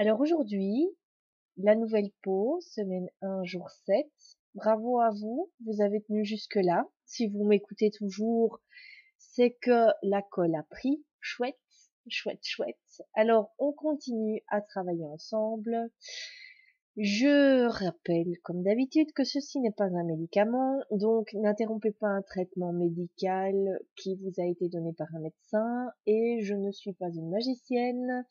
Alors aujourd'hui, la nouvelle peau, semaine 1, jour 7. Bravo à vous, vous avez tenu jusque-là. Si vous m'écoutez toujours, c'est que la colle a pris. Chouette, chouette, chouette. Alors on continue à travailler ensemble. Je rappelle, comme d'habitude, que ceci n'est pas un médicament, donc n'interrompez pas un traitement médical qui vous a été donné par un médecin, et je ne suis pas une magicienne,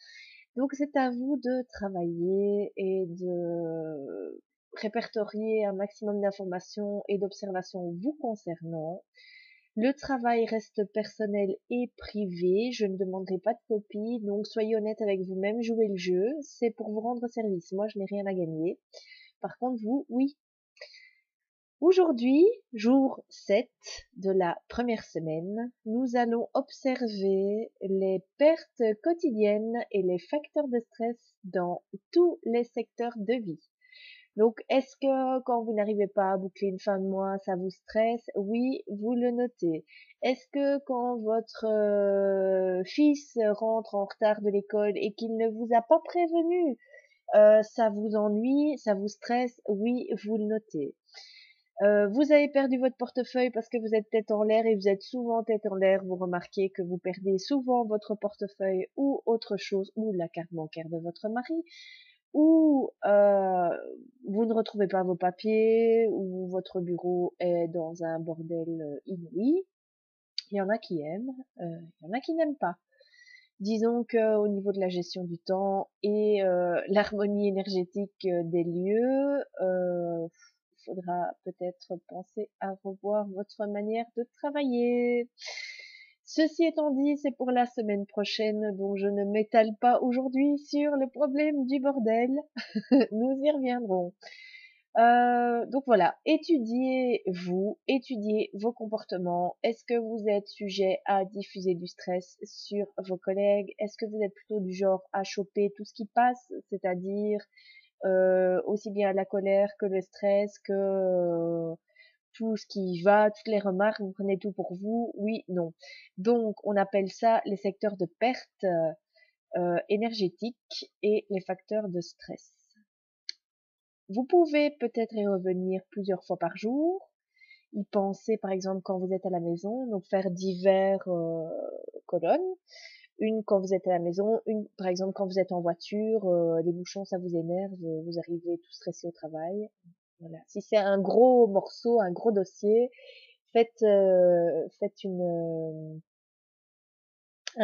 donc c'est à vous de travailler et de répertorier un maximum d'informations et d'observations vous concernant. Le travail reste personnel et privé, je ne demanderai pas de copie, donc soyez honnête avec vous-même, jouez le jeu, c'est pour vous rendre service. Moi, je n'ai rien à gagner. Par contre, vous, oui. Aujourd'hui, jour 7 de la première semaine, nous allons observer les pertes quotidiennes et les facteurs de stress dans tous les secteurs de vie. Donc, est-ce que quand vous n'arrivez pas à boucler une fin de mois, ça vous stresse? Oui, vous le notez. Est-ce que quand votre fils rentre en retard de l'école et qu'il ne vous a pas prévenu, ça vous ennuie, ça vous stresse? Oui, vous le notez. Vous avez perdu votre portefeuille parce que vous êtes tête en l'air et vous êtes souvent tête en l'air. Vous remarquez que vous perdez souvent votre portefeuille ou autre chose, ou la carte bancaire de votre mari, ou vous ne retrouvez pas vos papiers, ou votre bureau est dans un bordel inouï. Il y en a qui aiment, il y en a qui n'aiment pas. Disons que au niveau de la gestion du temps et l'harmonie énergétique des lieux, faudra peut-être penser à revoir votre manière de travailler. Ceci étant dit, c'est pour la semaine prochaine, donc je ne m'étale pas aujourd'hui sur le problème du bordel. Nous y reviendrons. Donc voilà, étudiez-vous, étudiez vos comportements. Est-ce que vous êtes sujet à diffuser du stress sur vos collègues? Est-ce que vous êtes plutôt du genre à choper tout ce qui passe, c'est-à-dire aussi bien la colère que le stress, que tout ce qui va, toutes les remarques, vous prenez tout pour vous? Oui, non. Donc on appelle ça les secteurs de perte énergétique et les facteurs de stress. Vous pouvez peut-être y revenir plusieurs fois par jour, y penser par exemple quand vous êtes à la maison, donc faire divers colonnes. Une quand vous êtes à la maison, une par exemple quand vous êtes en voiture, les bouchons ça vous énerve, vous arrivez tout stressé au travail. Voilà. Si c'est un gros morceau, un gros dossier, faites un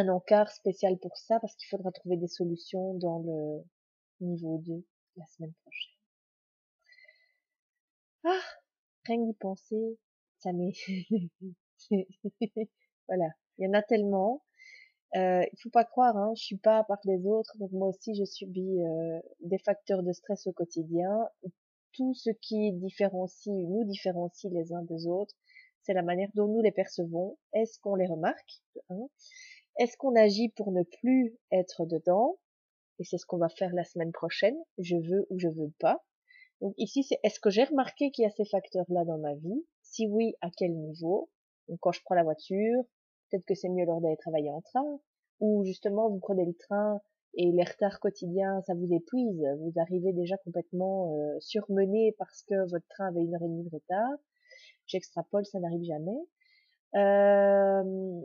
encart spécial pour ça parce qu'il faudra trouver des solutions dans le niveau 2 la semaine prochaine. Ah, rien que d'y penser, ça m'est voilà, il y en a tellement. Il faut pas croire, hein, je suis pas à part des autres, donc moi aussi je subis des facteurs de stress au quotidien. Tout ce qui nous différencie les uns des autres, c'est la manière dont nous les percevons. Est-ce qu'on les remarque? Hein? Est-ce qu'on agit pour ne plus être dedans? Et c'est ce qu'on va faire la semaine prochaine. Je veux ou je veux pas. Donc ici, c'est est-ce que j'ai remarqué qu'il y a ces facteurs-là dans ma vie? Si oui, à quel niveau? Donc quand je prends la voiture, peut-être que c'est mieux lors d'aller travailler en train, ou justement vous prenez le train et les retards quotidiens, ça vous épuise, vous arrivez déjà complètement surmené parce que votre train avait 1 heure et demie de retard. J'extrapole, ça n'arrive jamais. Euh,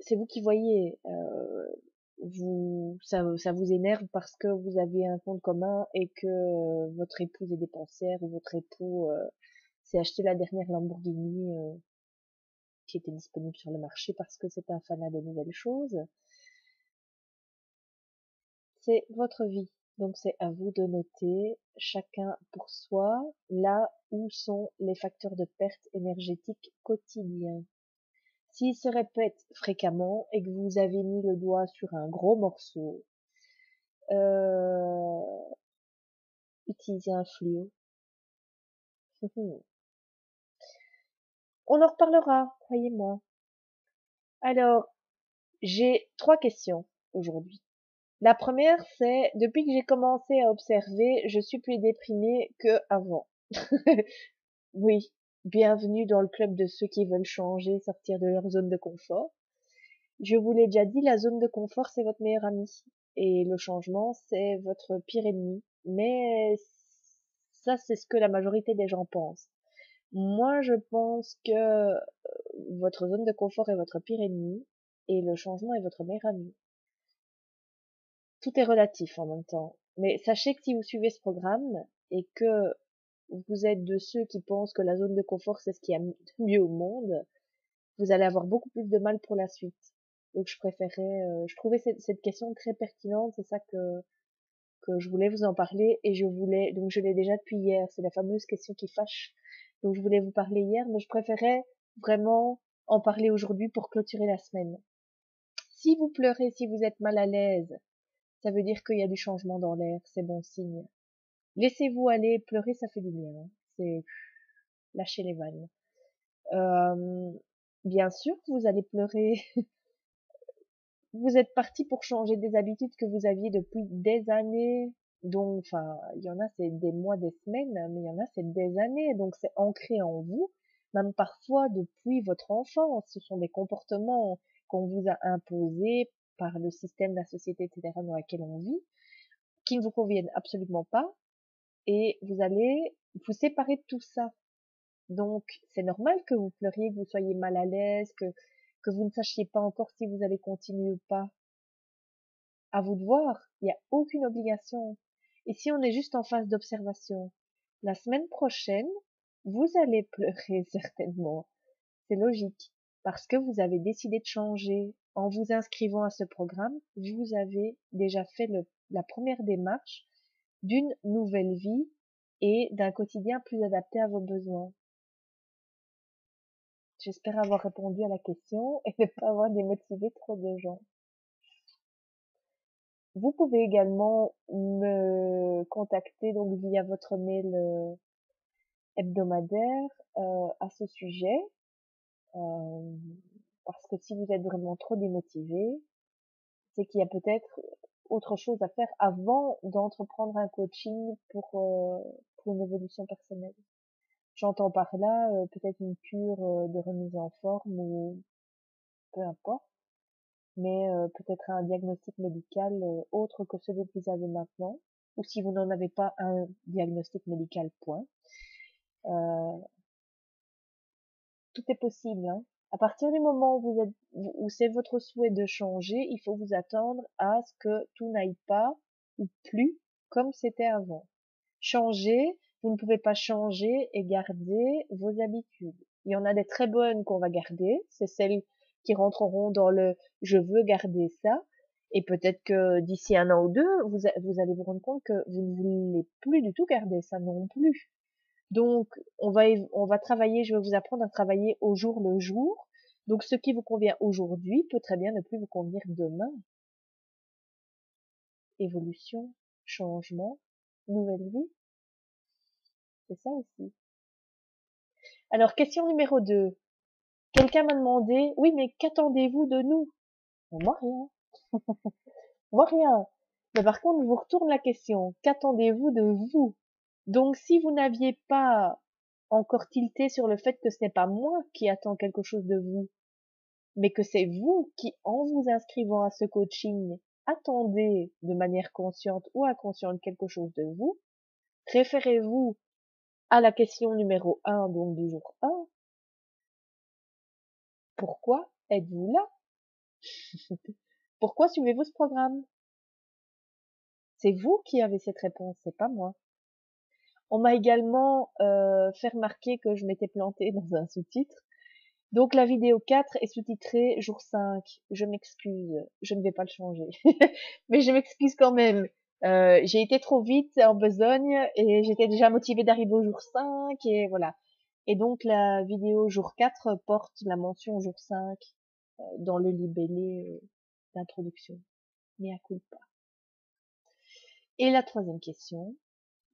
c'est vous qui voyez. Ça vous énerve parce que vous avez un compte commun et que votre épouse est dépensière ou votre époux s'est acheté la dernière Lamborghini qui était disponible sur le marché parce que c'est un fanat des nouvelles choses. C'est votre vie. Donc c'est à vous de noter chacun pour soi là où sont les facteurs de perte énergétique quotidiens. S'il se répète fréquemment et que vous avez mis le doigt sur un gros morceau, euh, utilisez un fluo. On en reparlera, croyez-moi. Alors, j'ai 3 questions aujourd'hui. La première, c'est depuis que j'ai commencé à observer, je suis plus déprimée que avant. Oui, bienvenue dans le club de ceux qui veulent changer, sortir de leur zone de confort. Je vous l'ai déjà dit, la zone de confort, c'est votre meilleur ami. et le changement, c'est votre pire ennemi. Mais ça, c'est ce que la majorité des gens pensent. Moi, je pense que votre zone de confort est votre pire ennemi et le changement est votre meilleur ami. Tout est relatif en même temps. Mais sachez que si vous suivez ce programme et que vous êtes de ceux qui pensent que la zone de confort, c'est ce qu'il y a de mieux au monde, vous allez avoir beaucoup plus de mal pour la suite. Donc je préférais, je trouvais cette question très pertinente, c'est ça que je voulais vous en parler et donc je l'ai déjà depuis hier, c'est la fameuse question qui fâche. Donc je voulais vous parler hier, mais je préférais vraiment en parler aujourd'hui pour clôturer la semaine. Si vous pleurez, si vous êtes mal à l'aise, ça veut dire qu'il y a du changement dans l'air, c'est bon signe. Laissez-vous aller, pleurer, ça fait du bien, hein. C'est lâcher les vannes. Euh, Bien sûr que vous allez pleurer. Vous êtes parti pour changer des habitudes que vous aviez depuis des années. Donc, enfin, il y en a, c'est des mois, des semaines, mais il y en a, c'est des années. Donc, c'est ancré en vous, même parfois depuis votre enfance. Ce sont des comportements qu'on vous a imposés par le système, la société, etc., dans laquelle on vit, qui ne vous conviennent absolument pas. Et vous allez vous séparer de tout ça. Donc, c'est normal que vous pleuriez, que vous soyez mal à l'aise, que vous ne sachiez pas encore si vous allez continuer ou pas. À vous de voir, il n'y a aucune obligation. Ici, on est juste en phase d'observation. La semaine prochaine, vous allez pleurer certainement. C'est logique. Parce que vous avez décidé de changer. En vous inscrivant à ce programme, vous avez déjà fait la première démarche d'une nouvelle vie et d'un quotidien plus adapté à vos besoins. J'espère avoir répondu à la question et ne pas avoir démotivé trop de gens. Vous pouvez également me contacter donc via votre mail hebdomadaire à ce sujet, euh, parce que si vous êtes vraiment trop démotivé, c'est qu'il y a peut-être autre chose à faire avant d'entreprendre un coaching pour une évolution personnelle. J'entends par là peut-être une cure de remise en forme ou peu importe, mais peut-être un diagnostic médical autre que celui que vous avez maintenant, ou si vous n'en avez pas un diagnostic médical, point. Euh, Tout est possible, hein. À partir du moment où c'est votre souhait de changer, il faut vous attendre à ce que tout n'aille pas ou plus comme c'était avant. Changer, vous ne pouvez pas changer et garder vos habitudes. Il y en a des très bonnes qu'on va garder, c'est celles qui rentreront dans le je veux garder ça. Et peut-être que d'ici un an ou deux, vous allez vous rendre compte que vous ne voulez plus du tout garder ça non plus. Donc, on va travailler, je vais vous apprendre à travailler au jour le jour. Donc, ce qui vous convient aujourd'hui peut très bien ne plus vous convenir demain. Évolution, changement, nouvelle vie, c'est ça aussi. Alors, question numéro 2. Quelqu'un m'a demandé, oui, mais qu'attendez-vous de nous? Moi, rien. Moi, rien. Mais par contre, je vous retourne la question. Qu'attendez-vous de vous? Donc, si vous n'aviez pas encore tilté sur le fait que ce n'est pas moi qui attends quelque chose de vous, mais que c'est vous qui, en vous inscrivant à ce coaching, attendez de manière consciente ou inconsciente quelque chose de vous, référez-vous à la question numéro 1, donc du jour 1. Pourquoi êtes-vous là? Pourquoi suivez-vous ce programme? C'est vous qui avez cette réponse, c'est pas moi. On m'a également fait remarquer que je m'étais plantée dans un sous-titre. Donc la vidéo 4 est sous-titrée jour 5. Je m'excuse, je ne vais pas le changer. Mais je m'excuse quand même. J'ai été trop vite en besogne et j'étais déjà motivée d'arriver au jour 5 et voilà. Et donc la vidéo jour 4 porte la mention jour 5 dans le libellé d'introduction. Mea culpa. Et la troisième question,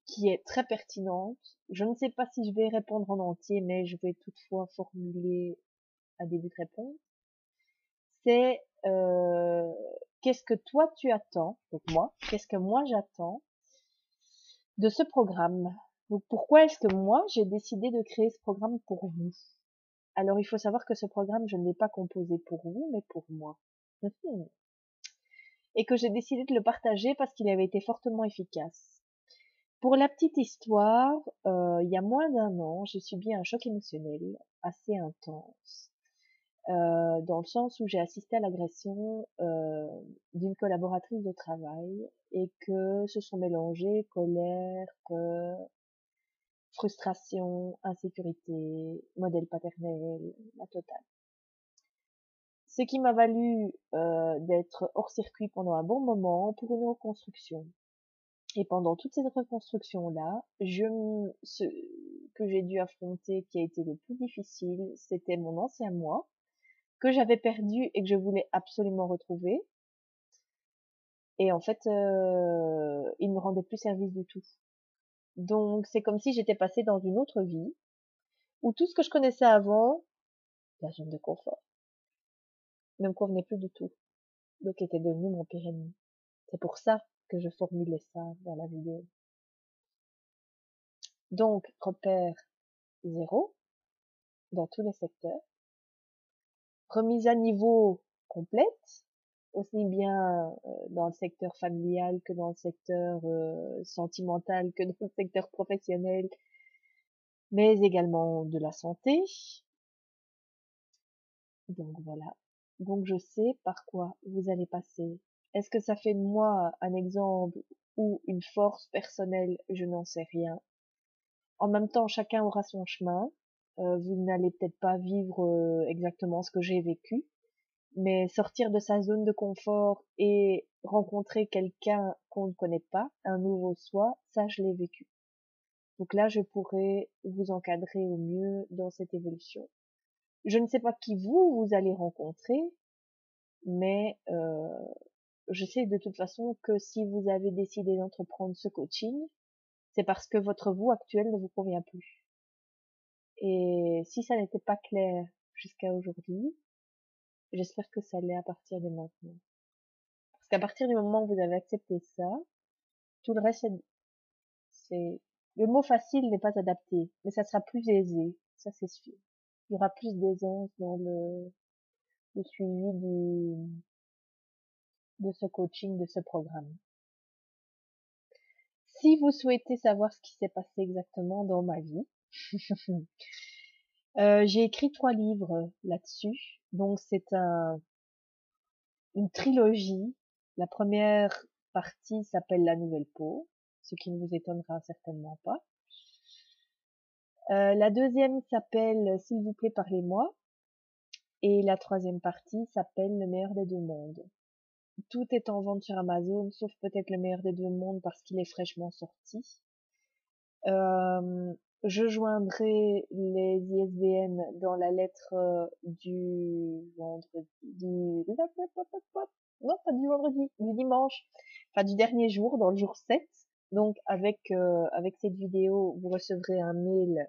qui est très pertinente. Je ne sais pas si je vais répondre en entier, mais je vais toutefois formuler un début de réponse. C'est qu'est-ce que toi tu attends, donc moi, qu'est-ce que moi j'attends de ce programme. Donc pourquoi est-ce que moi j'ai décidé de créer ce programme pour vous? Alors il faut savoir que ce programme je ne l'ai pas composé pour vous, mais pour moi. et que j'ai décidé de le partager parce qu'il avait été fortement efficace. Pour la petite histoire, il y a moins d'un an, j'ai subi un choc émotionnel assez intense, dans le sens où j'ai assisté à l'agression d'une collaboratrice de travail et que se sont mélangées colère, peur, frustration, insécurité, modèle paternel, la totale. Ce qui m'a valu d'être hors circuit pendant un bon moment pour une reconstruction. Et pendant toute cette reconstruction-là, ce que j'ai dû affronter, qui a été le plus difficile, c'était mon ancien moi, que j'avais perdu et que je voulais absolument retrouver. Et en fait, il me rendait plus service du tout. Donc, c'est comme si j'étais passée dans une autre vie, où tout ce que je connaissais avant, la zone de confort, ne me convenait plus du tout. Donc, était devenu mon pire ennemi. C'est pour ça que je formulais ça dans la vidéo. Donc, repère zéro dans tous les secteurs. Remise à niveau complète, aussi bien dans le secteur familial que dans le secteur sentimental, que dans le secteur professionnel, mais également de la santé. Donc voilà. Donc je sais par quoi vous allez passer. Est-ce que ça fait de moi un exemple ou une force personnelle? Je n'en sais rien. En même temps, chacun aura son chemin. Vous n'allez peut-être pas vivre exactement ce que j'ai vécu, mais sortir de sa zone de confort et rencontrer quelqu'un qu'on ne connaît pas, un nouveau soi, ça je l'ai vécu. Donc là, je pourrais vous encadrer au mieux dans cette évolution. Je ne sais pas qui vous allez rencontrer, mais je sais de toute façon que si vous avez décidé d'entreprendre ce coaching, c'est parce que votre vous actuel ne vous convient plus. Et si ça n'était pas clair jusqu'à aujourd'hui, j'espère que ça l'est à partir de maintenant. Parce qu'à partir du moment où vous avez accepté ça, tout le reste, le mot facile n'est pas adapté, mais ça sera plus aisé, ça c'est sûr. Il y aura plus d'aisance dans le suivi de ce coaching, de ce programme. Si vous souhaitez savoir ce qui s'est passé exactement dans ma vie, j'ai écrit 3 livres là-dessus. Donc c'est une trilogie. La première partie s'appelle La Nouvelle Peau, ce qui ne vous étonnera certainement pas. La deuxième s'appelle S'il vous plaît, parlez-moi. Et la troisième partie s'appelle Le meilleur des deux mondes. Tout est en vente sur Amazon, sauf peut-être Le meilleur des deux mondes parce qu'il est fraîchement sorti. Je joindrai les ISBN dans la lettre du vendredi, non pas du vendredi, du dimanche, enfin du dernier jour, dans le jour 7. Donc avec cette vidéo, vous recevrez un mail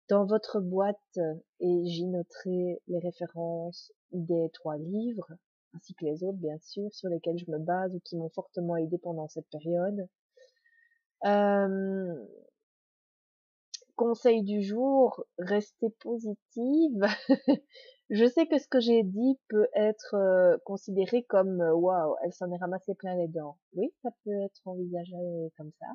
dans votre boîte et j'y noterai les références des 3 livres, ainsi que les autres bien sûr, sur lesquels je me base ou qui m'ont fortement aidé pendant cette période. Euh, Conseil du jour, restez positive. Je sais que ce que j'ai dit peut être considéré comme waouh, elle s'en est ramassé plein les dents. Oui, ça peut être envisagé comme ça.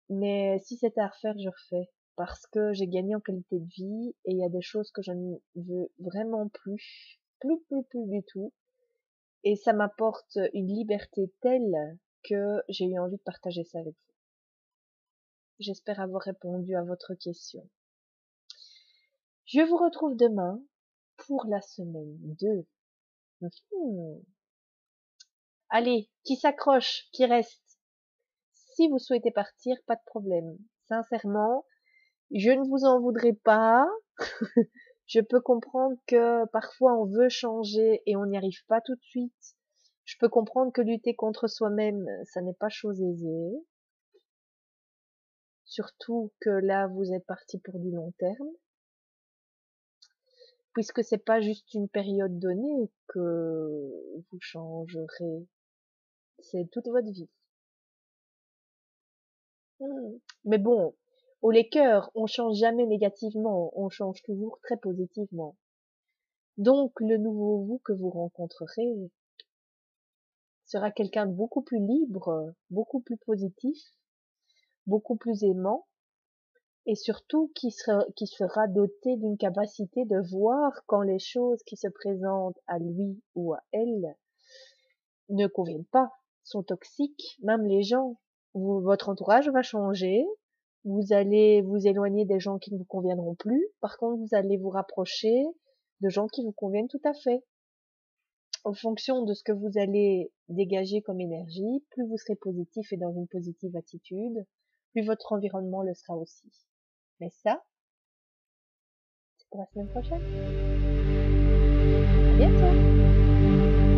Mais si c'était à refaire, je refais. Parce que j'ai gagné en qualité de vie et il y a des choses que je ne veux vraiment plus. Plus du tout. Et ça m'apporte une liberté telle que j'ai eu envie de partager ça avec vous. J'espère avoir répondu à votre question. Je vous retrouve demain pour la semaine 2. Allez, qui s'accroche, qui reste. Si vous souhaitez partir, pas de problème. Sincèrement, je ne vous en voudrais pas. Je peux comprendre que parfois on veut changer et on n'y arrive pas tout de suite. Je peux comprendre que lutter contre soi-même, ça n'est pas chose aisée. Surtout que là, vous êtes parti pour du long terme. Puisque c'est pas juste une période donnée que vous changerez. C'est toute votre vie. Mais bon, au Laker, on change jamais négativement, on change toujours très positivement. Donc, le nouveau vous que vous rencontrerez, sera quelqu'un de beaucoup plus libre, beaucoup plus positif, beaucoup plus aimant, et surtout qui sera doté d'une capacité de voir quand les choses qui se présentent à lui ou à elle ne conviennent pas, sont toxiques. Même les gens, votre entourage va changer, vous allez vous éloigner des gens qui ne vous conviendront plus, par contre vous allez vous rapprocher de gens qui vous conviennent tout à fait. En fonction de ce que vous allez dégager comme énergie, plus vous serez positif et dans une positive attitude, plus votre environnement le sera aussi. Mais ça, c'est pour la semaine prochaine. À bientôt!